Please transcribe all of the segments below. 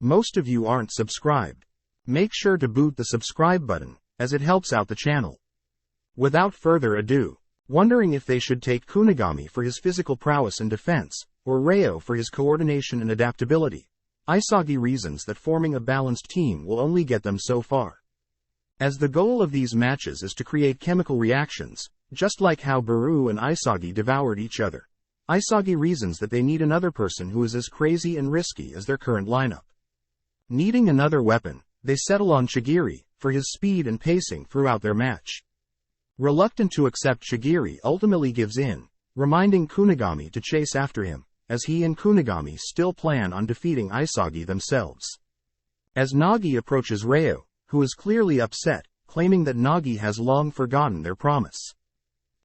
Most of you aren't subscribed. Make sure to boot the subscribe button, as it helps out the channel. Without further ado, wondering if they should take Kunigami for his physical prowess and defense, or Ryo for his coordination and adaptability, Isagi reasons that forming a balanced team will only get them so far. As the goal of these matches is to create chemical reactions, just like how Baru and Isagi devoured each other, Isagi reasons that they need another person who is as crazy and risky as their current lineup. Needing another weapon, they settle on Chigiri, for his speed and pacing throughout their match. Reluctant to accept, Chigiri ultimately gives in, reminding Kunigami to chase after him, as he and Kunigami still plan on defeating Isagi themselves. As Nagi approaches Ryo, who is clearly upset, claiming that Nagi has long forgotten their promise.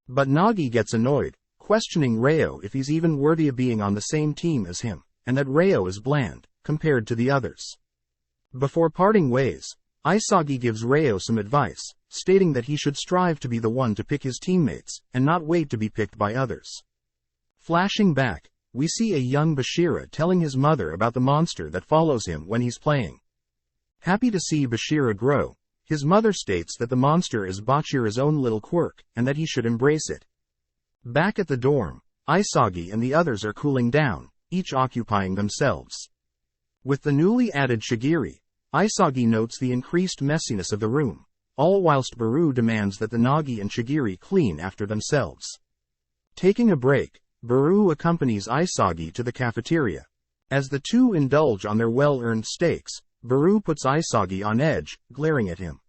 But Nagi gets annoyed, questioning Ryo if he's even worthy of being on the same team as him, and that Ryo is bland, compared to the others. Before parting ways, Isagi gives Ryo some advice, stating that he should strive to be the one to pick his teammates, and not wait to be picked by others. Flashing back, we see a young Bachira telling his mother about the monster that follows him when he's playing. Happy to see Bachira grow, his mother states that the monster is Bachira's own little quirk, and that he should embrace it. Back at the dorm, Isagi and the others are cooling down, each occupying themselves. With the newly added Chigiri, Isagi notes the increased messiness of the room, all whilst Baru demands that the Nagi and Chigiri clean after themselves. Taking a break, Baru accompanies Isagi to the cafeteria. As the two indulge on their well-earned steaks, Baru puts Isagi on edge, glaring at him.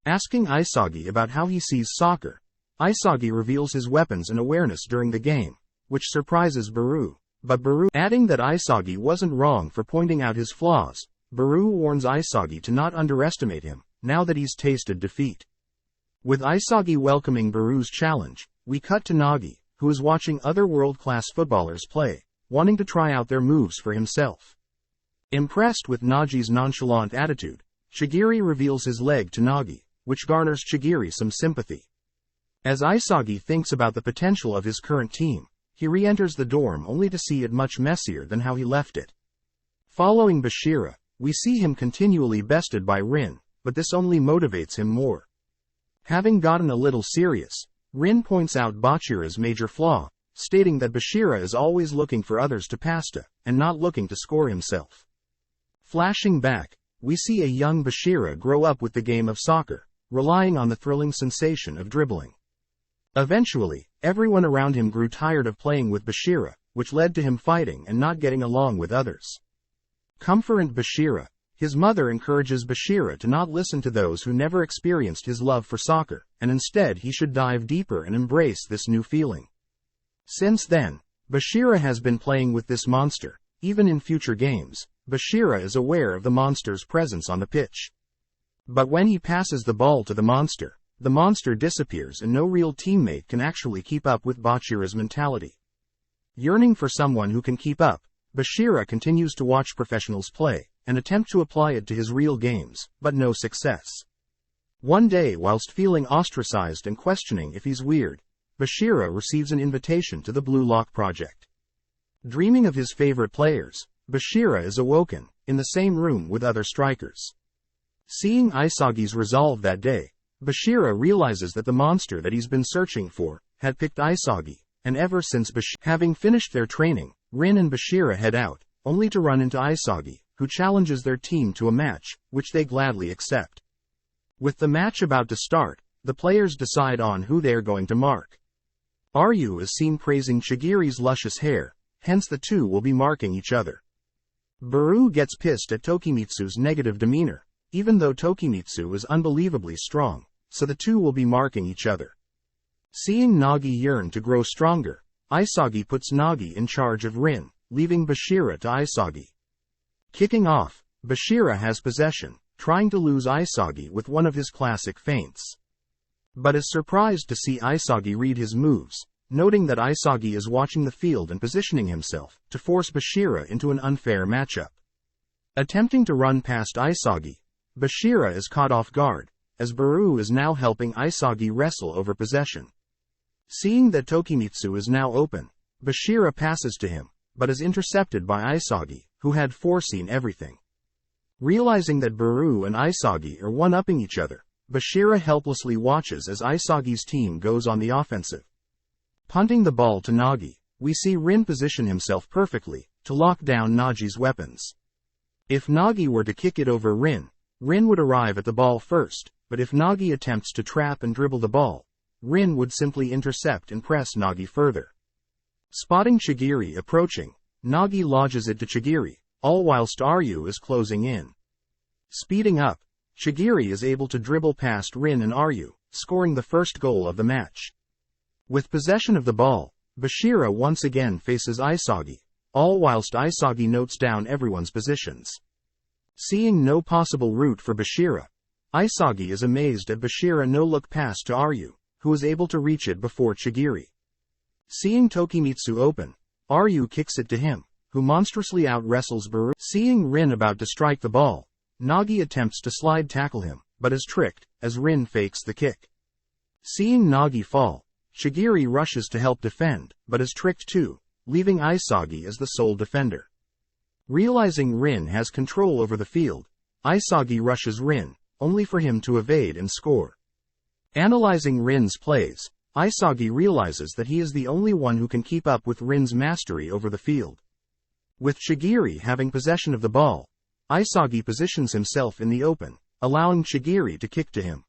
Asking Isagi about how he sees soccer, Isagi reveals his weapons and awareness during the game, which surprises Baru. But Baru, adding that Isagi wasn't wrong for pointing out his flaws, Baru warns Isagi to not underestimate him, now that he's tasted defeat. With Isagi welcoming Baru's challenge, we cut to Nagi, who is watching other world-class footballers play, wanting to try out their moves for himself. Impressed with Nagi's nonchalant attitude, Chigiri reveals his leg to Nagi, which garners Chigiri some sympathy. As Isagi thinks about the potential of his current team, he re-enters the dorm only to see it much messier than how he left it. Following Bachira, we see him continually bested by Rin, but this only motivates him more. Having gotten a little serious, Rin points out Bachira's major flaw, stating that Bachira is always looking for others to pass to, and not looking to score himself. Flashing back, we see a young Bachira grow up with the game of soccer, relying on the thrilling sensation of dribbling. Eventually, everyone around him grew tired of playing with Bachira, which led to him fighting and not getting along with others. Comfortant Bachira, his mother encourages Bachira to not listen to those who never experienced his love for soccer, and instead he should dive deeper and embrace this new feeling. Since then, Bachira has been playing with this monster. Even in future games, Bachira is aware of the monster's presence on the pitch. But when he passes the ball to the monster disappears and no real teammate can actually keep up with Bachira's mentality. Yearning for someone who can keep up, Bachira continues to watch professionals play, and attempt to apply it to his real games, but no success. One day, whilst feeling ostracized and questioning if he's weird, Bachira receives an invitation to the BlueLock project. Dreaming of his favorite players, Bachira is awoken, in the same room with other strikers. Seeing Isagi's resolve that day, Bachira realizes that the monster that he's been searching for had picked Isagi, and ever since having finished their training, Rin and Bachira head out, only to run into Isagi, who challenges their team to a match, which they gladly accept. With the match about to start, the players decide on who they are going to mark. Ryu is seen praising Chigiri's luscious hair, hence the two will be marking each other. Baru gets pissed at Tokimitsu's negative demeanor, even though Tokimitsu is unbelievably strong, so the two will be marking each other. Seeing Nagi yearn to grow stronger, Isagi puts Nagi in charge of Rin, leaving Bachira to Isagi. Kicking off, Bachira has possession, trying to lose Isagi with one of his classic feints. But is surprised to see Isagi read his moves, noting that Isagi is watching the field and positioning himself to force Bachira into an unfair matchup. Attempting to run past Isagi, Bachira is caught off guard, as Baru is now helping Isagi wrestle over possession. Seeing that Tokimitsu is now open, Bachira passes to him, but is intercepted by Isagi, who had foreseen everything. Realizing that Baru and Isagi are one-upping each other, Bachira helplessly watches as Isagi's team goes on the offensive. Punting the ball to Nagi, we see Rin position himself perfectly to lock down Nagi's weapons. If Nagi were to kick it over Rin, Rin would arrive at the ball first, but if Nagi attempts to trap and dribble the ball, Rin would simply intercept and press Nagi further. Spotting Chigiri approaching, Nagi lodges it to Chigiri, all whilst Ryu is closing in. Speeding up, Chigiri is able to dribble past Rin and Ryu, scoring the first goal of the match. With possession of the ball, Bachira once again faces Isagi, all whilst Isagi notes down everyone's positions. Seeing no possible route for Bachira, Isagi is amazed at Bachira no-look pass to Ryu, who is able to reach it before Chigiri. Seeing Tokimitsu open, Ryu kicks it to him, who monstrously out-wrestles Baru. Seeing Rin about to strike the ball, Nagi attempts to slide tackle him, but is tricked, as Rin fakes the kick. Seeing Nagi fall, Chigiri rushes to help defend, but is tricked too, leaving Isagi as the sole defender. Realizing Rin has control over the field, Isagi rushes Rin, only for him to evade and score. Analyzing Rin's plays, Isagi realizes that he is the only one who can keep up with Rin's mastery over the field. With Chigiri having possession of the ball, Isagi positions himself in the open, allowing Chigiri to kick to him.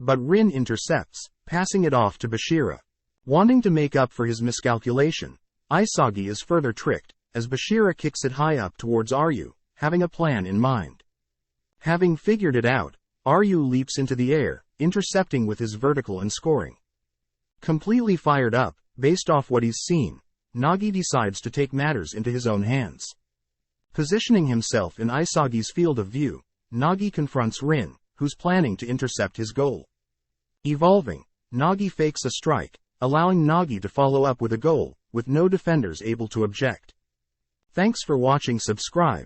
But Rin intercepts, passing it off to Bachira. Wanting to make up for his miscalculation, Isagi is further tricked, as Bachira kicks it high up towards Ryu, having a plan in mind. Having figured it out, Ryu leaps into the air, intercepting with his vertical and scoring. Completely fired up, based off what he's seen, Nagi decides to take matters into his own hands. Positioning himself in Isagi's field of view, Nagi confronts Rin, who's planning to intercept his goal. Evolving, Nagi fakes a strike, allowing Nagi to follow up with a goal, with no defenders able to object. Thanks for watching. Subscribe.